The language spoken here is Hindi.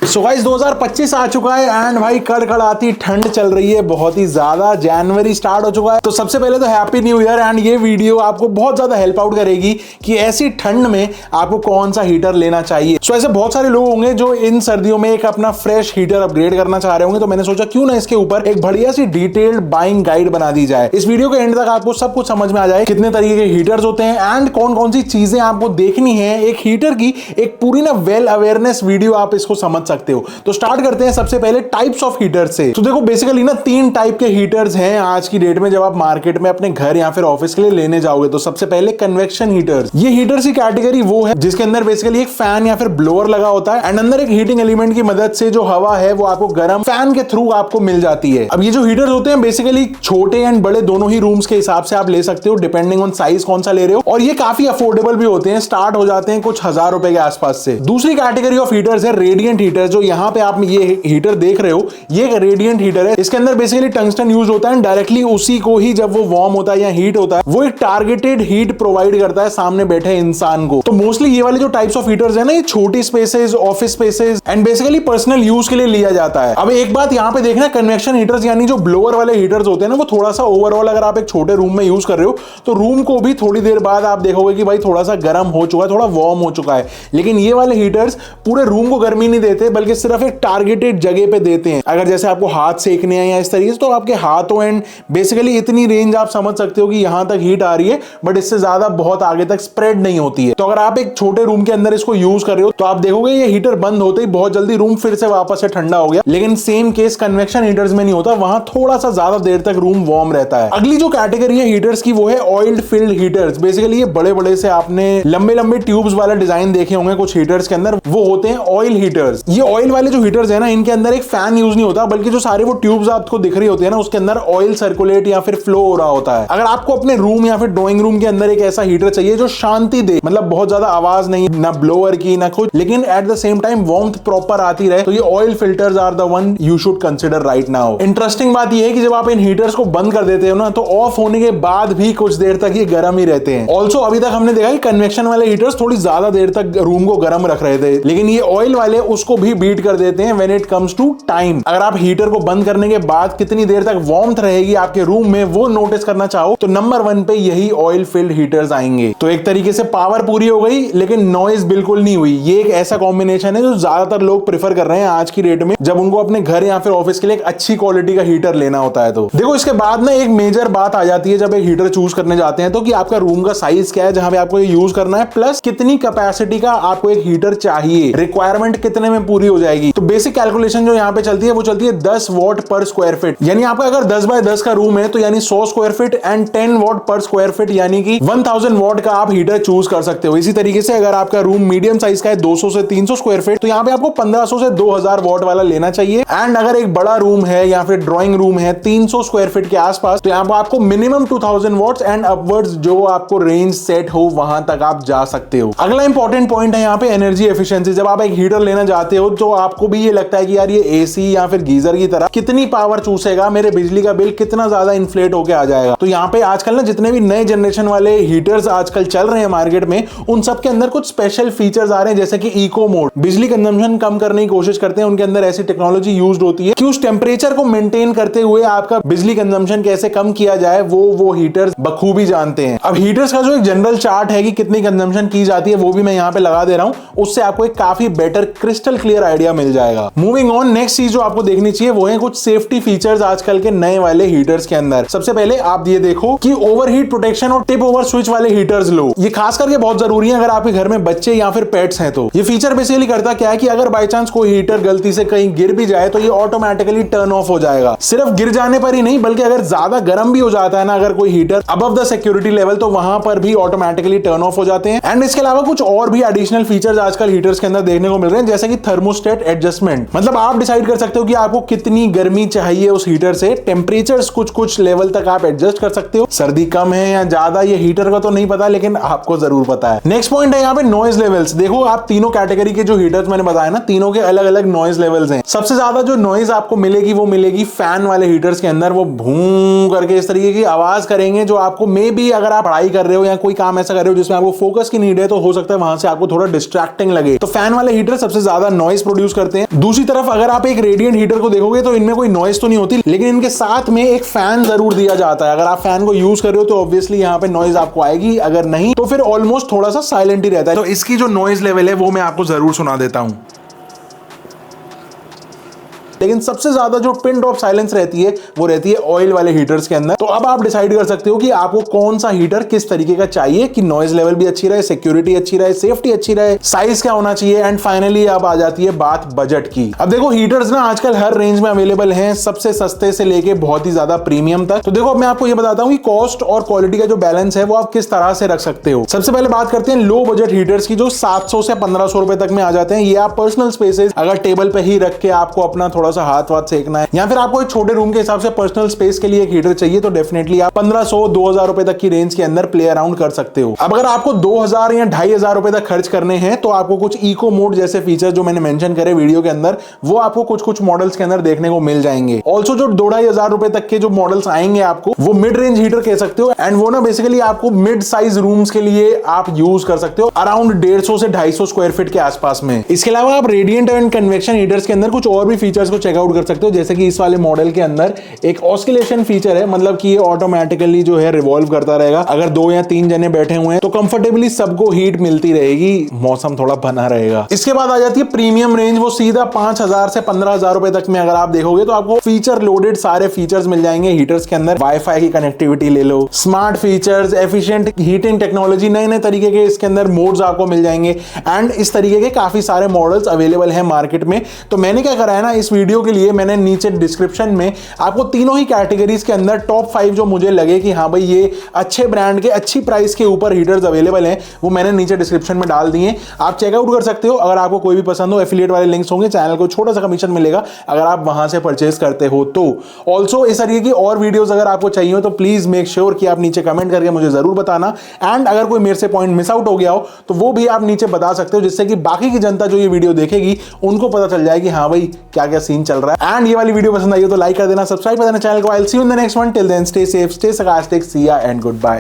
सो गाइस 2025 आ चुका है एंड भाई कड़कड़ाती ठंड चल रही है बहुत ही ज्यादा। जनवरी स्टार्ट हो चुका है। तो सबसे पहले तो हैप्पी न्यू ईयर। एंड ये वीडियो आपको बहुत ज्यादा हेल्प आउट करेगी कि ऐसी ठंड में आपको कौन सा हीटर लेना चाहिए। सो ऐसे बहुत सारे लोग होंगे जो इन सर्दियों में एक अपना फ्रेश हीटर अपग्रेड करना चाह रहे होंगे। तो मैंने सोचा क्यों ना इसके ऊपर एक बढ़िया सी डिटेल्ड बाइंग गाइड बना दी जाए। इस वीडियो के एंड तक आपको सब कुछ समझ में आ जाए, कितने तरीके के हीटर्स होते हैं एंड कौन कौन सी चीजें आपको देखनी है एक हीटर की। एक पूरी ना वेल अवेयरनेस वीडियो आप इसको समझ सकते हो। तो स्टार्ट करते हैं सबसे पहले टाइप्स ऑफ हीटर से। तो देखो बेसिकली ना 3 टाइप के हीटर्स हैं आज की डेट में जब आप मार्केट में अपने घर या फिर ऑफिस के लिए लेने जाओगे। तो सबसे पहले कन्वेक्शन हीटर्स। ये हीटर्स की कैटेगरी वो है जिसके अंदर बेसिकली एक फैन या फिर ब्लोअर लगा होता है एंड अंदर एक हीटिंग एलिमेंट की मदद से जो हवा है वो आपको गर्म फैन के थ्रू आपको मिल जाती है। अब ये जो हीटर्स होते हैं बेसिकली छोटे एंड बड़े दोनों ही रूम्स के हिसाब से आप ले सकते हो, डिपेंडिंग ऑन साइज कौन सा ले रहे हो। और ये काफी अफोर्डेबल भी होते हैं, स्टार्ट हो जाते हैं कुछ हजार रुपए के आसपास से। दूसरी कैटेगरी ऑफ हीटर्स है रेडिएंट हीटर। जो यहाँ पे आप ये हीटर देख रहे हो ये एक रेडिएंट हीटर है। इसके अंदर बेसिकली टंगस्टन यूज होता है, डायरेक्टली उसी को ही जब वो वार्म होता है या हीट होता है वो एक टारगेटेड हीट प्रोवाइड करता है सामने बैठे इंसान को। तो मोस्टली ये वाले जो टाइप्स ऑफ हीटर्स है ना, ये छोटी spaces, office spaces and basically personal use के लिए लिया जाता है। अब एक बात यहाँ पे देखना, कन्वेक्शन हीटर्स यानी जो ब्लोअर वाले हीटर्स होते हैं ना, वो थोड़ा सा ओवरऑल अगर आप एक छोटे रूम में यूज कर रहे हो तो रूम को भी थोड़ी देर बाद आप देखोगे कि भाई थोड़ा सा गर्म हो चुका है, थोड़ा वार्म हो चुका है। लेकिन ये वाले हीटर्स पूरे रूम को गर्मी नहीं देते बल्कि सिर्फ एक टारगेटेड जगह पे देते हैं। अगर जैसे आपको हाथ सेकने हैं या इस तरीके से तो आपके हाथों एंड बेसिकली इतनी रेंज आप समझ सकते हो कि यहां तक हीट आ रही है, बट इससे ज्यादा बहुत आगे तक स्प्रेड नहीं होती है। तो अगर आप एक छोटे रूम के अंदर इसको यूज कर रहे हो तो आप देखोगे ये हीटर बंद होते ही बहुत जल्दी रूम फिर से वापस से ठंडा हो गया। लेकिन सेम केस कन्वेक्शन हीटर्स में नहीं होता, वहां थोड़ा सा ज्यादा देर तक रूम वार्म रहता है। अगली जो कैटेगरी है हीटर्स की वो है ऑयल फिल्ड हीटर्स। बेसिकली ये बड़े बड़े से आपने लंबे लंबे ट्यूब्स वाला डिजाइन देखे होंगे कुछ हीटर्स के अंदर, वो होते हैं ऑयल हीटर्स। ये ऑयल वाले जो हीटर्स है ना, इनके अंदर एक फैन यूज नहीं होता बल्कि जो सारे वो ट्यूब्स आपको दिख रही होती है ना, उसके अंदर ऑयल सर्कुलेट या फिर फ्लो हो रहा होता है। अगर आपको अपने रूम या फिर ड्राइंग रूम के अंदर एक ऐसा हीटर चाहिए जो शांति दे, मतलब बहुत ज्यादा आवाज नहीं, ना ब्लोअर की ना कुछ, लेकिन at the same time warmth proper आती रहे, तो ये oil filters are the one you should consider right now. Interesting बात ये है कि जब आप इन हीटर्स को बंद कर देते हो ना तो ऑफ होने के बाद भी कुछ देर तक ये गर्म ही रहते हैं। ऑल्सो अभी तक हमने देखा कि कन्वेक्शन वाले हीटर्स थोड़ी ज्यादा देर तक रूम को गर्म रख रहे थे, लेकिन ये ऑयल वाले उसको भी बीट कर देते हैं when it comes to time. अगर आप हीटर को बंद करने के बाद कितनी देर तक वार्मथ रहेगी आपके रूम में वो नोटिस करना चाहो तो नंबर 1 पे यही ऑयल फिल्ड हीटर्स आएंगे। तो एक तरीके से पावर पूरी हो गई लेकिन नॉइज बिल्कुल नहीं हुई। ये एक ऐसा कॉम्बिनेशन है जो ज्यादातर लोग प्रेफर कर रहे हैं आज की डेट में जब उनको अपने घर या फिर ऑफिस के लिए एक अच्छी क्वालिटी का हीटर लेना होता है। तो देखो इसके बाद ना एक मेजर बात आ जाती है जब एक हीटर चूज करने जाते हैं तो कि आपका रूम का साइज क्या है जहां पे आपको यूज करना है, प्लस कितनी कैपेसिटी का आपको एक हीटर चाहिए, रिक्वायरमेंट कितने में पूरी हो जाएगी। तो बेसिक कैलकुलेशन जो यहाँ पे चलती है वो चलती है 10 वॉट पर स्क्वायर फीट। यानी आपका अगर 10 बाय 10 का रूम है तो यानी 100 स्क्वायर फीट एंड 10 वॉट पर स्क्वायर फीट यानी कि 1000 वॉट का आप हीटर चूज कर सकते हो। इसी तरीके से अगर आपका रूम मीडियम साइज का है 200 से 300 स्क्वायर फीट तो यहाँ पे आपको 1500 से 2000 वॉट वाला लेना चाहिए। एंड अगर एक बड़ा रूम है या फिर ड्राइंग रूम है 300 स्क्वायर फीट के आसपास तो यहाँ पे आपको मिनिमम 2000 वॉट्स एंड अपवर्ड्स जो आपको रेंज सेट हो वहां तक आप जा सकते हो। अगला इंपॉर्टेंट पॉइंट है यहाँ पे एनर्जी एफिशिएंसी। जब आप एक हीटर लेना चाहते हो तो आपको भी ये लगता है कि यार ये एसी या फिर गीजर की तरह कितनी पावर चूसेगा, मेरे बिजली का बिल कितना ज्यादा इन्फ्लेट होके आ जाएगा। तो यहाँ पे आजकल ना जितने भी नए जनरेशन वाले हीटर्स आजकल चल रहे हैं मार्केट में उन सब के अंदर कुछ स्पेशल फीचर्स आ रहे हैं जैसे कि इको मोड, बिजली कंजम्पशन कम करने की कोशिश करते हैं। उनके अंदर ऐसी टेक्नोलॉजी यूज होती है कि उस टेम्परेचर को मेंटेन करते हुए आपका बिजली कंजम्पशन कैसे कम किया जाए वो हीटर्स बखूबी जानते हैं। अब हीटर्स का जो एक जनरल चार्ट है कि कितनी कंजम्पशन की जाती है वो भी मैं यहाँ पे लगा दे रहा हूँ, उससे आपको एक काफी बेटर क्रिस्टल क्लियर आइडिया मिल जाएगा। मूविंग ऑन, नेक्स्ट चीज जो आपको देखनी चाहिए वो है कुछ सेफ्टी फीचर्स आजकल के नए वाले हीटर्स के अंदर। सबसे पहले आप ये देखो कि ओवरहीट प्रोटेक्शन और टिप ओवर स्विच वाले हीटर्स लो। ये खास करके बहुत जरूरी है अगर आपके घर में बच्चे या फिर पेट्स हैं। तो ये फीचर बेसिकली करता क्या है कि अगर बाय चांस कोई हीटर गलती से कहीं गिर भी जाए तो ये ऑटोमेटिकली टर्न ऑफ हो जाएगा। सिर्फ गिर जाने पर ही नहीं बल्कि अगर ज्यादा गर्म भी हो जाता है ना अगर कोई heater above the security level तो वहां पर भी ऑटोमेटिकली टर्न ऑफ हो जाते हैं। एंड इसके अलावा कुछ और भी एडिशनल फीचर्स आजकल हीटर्स के अंदर देखने को मिल रहे हैं जैसे कि थर्मोस्टेट एडजस्टमेंट। मतलब आप डिसाइड कर सकते हो कि आपको कितनी गर्मी चाहिए उस हीटर से, टेम्परेचर्स कुछ लेवल तक आप एडजस्ट कर सकते हो। सर्दी कम है या ज्यादा ये हीटर का तो नहीं पता लेकिन आपको जरूर पता है। नेक्स्ट पॉइंट है यहाँ पे नॉइज लेवल्स। देखो आप तीनों कैटेगरी के जो हीटर्स मैंने बताया ना तीनों के अलग अलग नॉइज लेवल्स हैं। सबसे ज्यादा जो नॉइज आपको मिलेगी वो मिलेगी फैन वाले हीटर्स के अंदर। वो भूं करके इस तरीके की आवाज करेंगे जो आपको मे बी अगर आप पढ़ाई कर रहे हो या कोई काम ऐसा कर रहे हो जिसमें आपको फोकस की नीड है तो हो सकता है वहां से आपको थोड़ा डिस्ट्रैक्टिंग लगे। तो फैन वाले हीटर सबसे ज्यादा नॉइज नॉइज प्रोड्यूस करते हैं। दूसरी तरफ अगर आप एक रेडिएंट हीटर को देखोगे तो इनमें कोई नॉइज तो नहीं होती, लेकिन इनके साथ में एक फैन जरूर दिया जाता है। अगर आप फैन को यूज कर रहे हो तो ऑब्वियसली यहाँ पे नॉइज आपको आएगी, अगर नहीं तो फिर ऑलमोस्ट थोड़ा सा साइलेंट ही रहता है। तो इसकी जो नॉइज लेवल है वो मैं आपको जरूर सुना देता हूं। लेकिन सबसे ज्यादा जो पिन ड्रॉप साइलेंस रहती है वो रहती है ऑयल वाले हीटर्स के अंदर। तो अब आप डिसाइड कर सकते हो कि आपको कौन सा हीटर किस तरीके का चाहिए कि नॉइज लेवल भी अच्छी रहे, सिक्योरिटी अच्छी रहे, सेफ्टी अच्छी रहे, साइज क्या होना चाहिए, एंड फाइनली अब आ जाती है बात बजट की। अब देखो हीटर्स ना आजकल हर रेंज में अवेलेबल हैं, सबसे सस्ते से लेके बहुत ही ज्यादा प्रीमियम तक। तो देखो अब मैं आपको ये बताता हूँ कि कॉस्ट और क्वालिटी का जो बैलेंस है वो आप किस तरह से रख सकते हो। सबसे पहले बात करते हैं लो बजट हीटर्स की, जो 700 से 1500 रुपए तक में आ जाते हैं। ये आप पर्सनल स्पेसेस अगर टेबल पे ही रख के आपको अपना थोड़ा सा हाथ वाथ सेकना है, या फिर आपको एक छोटे रूम के हिसाब से पर्सनल स्पेस के लिए एक हीटर चाहिए, तो डेफिनेटली आप 1500-2000 रुपए तक की रेंज के अंदर प्ले अराउंड कर सकते हो। अब अगर आपको 2000 या 2500 रुपए तक खर्च करने हैं तो आपको कुछ इको मोड जैसे फीचर जो मैंने मेंशन करे वीडियो के अंदर, वो आपको कुछ मॉडल्स के अंदर देखने को मिल जाएंगे। ऑल्सो जो 2500 रुपए तक के जो मॉडल्स आएंगे आपको, वो मिड रेंज हीटर कह सकते हो, एंड वो ना बेसिकली आपको मिड साइज रूम्स के लिए आप यूज कर सकते हो अराउंड 150 से 250 स्क्वायर फीट के आसपास में। इसके अलावा आप रेडिएंट एंड कन्वेक्शन हीटर्स के अंदर कुछ और भी फीचर्स को चेकआउट कर सकते हो, जैसे कि इस वाले मॉडल के अंदर एक ऑस्किलेशन फीचर है, मतलब कि ये ऑटोमेटिकली जो है रिवॉल्व करता रहेगा। अगर 2 या 3 जने बैठे हुए हैं तो कंफर्टेबली सबको हीट मिलती रहेगी, मौसम थोड़ा बना रहेगा। इसके बाद आ जाती है प्रीमियम रेंज, वो सीधा 5000 से 15000 रुपए तक में अगर आप देखोगे तो आपको फीचर लोडेड सारे फीचर्स मिल जाएंगे हीटर्स के अंदर। वाईफाई की कनेक्टिविटी ले लो, smart features, efficient heating technology, नए नए तरीके के इसके अंदर मोड्स आपको मिल जाएंगे, एंड इस तरीके के काफी सारे मॉडल्स अवेलेबल हैं मार्केट में। तो मैंने क्या करा है ना, इस वीडियो के लिए मैंने नीचे डिस्क्रिप्शन में आपको तीनों ही कैटेगरीज के अंदर टॉप 5 जो मुझे लगे कि हाँ भाई ये अच्छे ब्रांड के अच्छी प्राइस के ऊपर हीटर्स अवेलेबल हैं, वो मैंने नीचे डिस्क्रिप्शन में डाल दिए, आप चेकआउट कर सकते हो। अगर आपको कोई भी पसंद हो, एफिलिएट वाले लिंक्स होंगे, चैनल को छोटा सा कमीशन मिलेगा अगर आप वहां से परचेज करते हो तो। ऑल्सो इस तरीके की और वीडियोस अगर आपको चाहिए हो तो प्लीज मेक श्योर कि आप नीचे कमेंट करके मुझे जरूर बताना, एंड अगर कोई मेरे से पॉइंट मिस आउट हो गया हो तो वो भी आप नीचे बता सकते हो, जिससे कि बाकी की जनता जो ये वीडियो देखेगी उनको पता चल जाए कि हाँ भाई क्या क्या सीन चल रहा है। एंड ये वाली वीडियो पसंद आई हो तो लाइक कर देना, सब्सक्राइब कर देना चैनल को। I'll see you in the next one. Till then, stay safe, stay sarcastic, see ya and goodbye.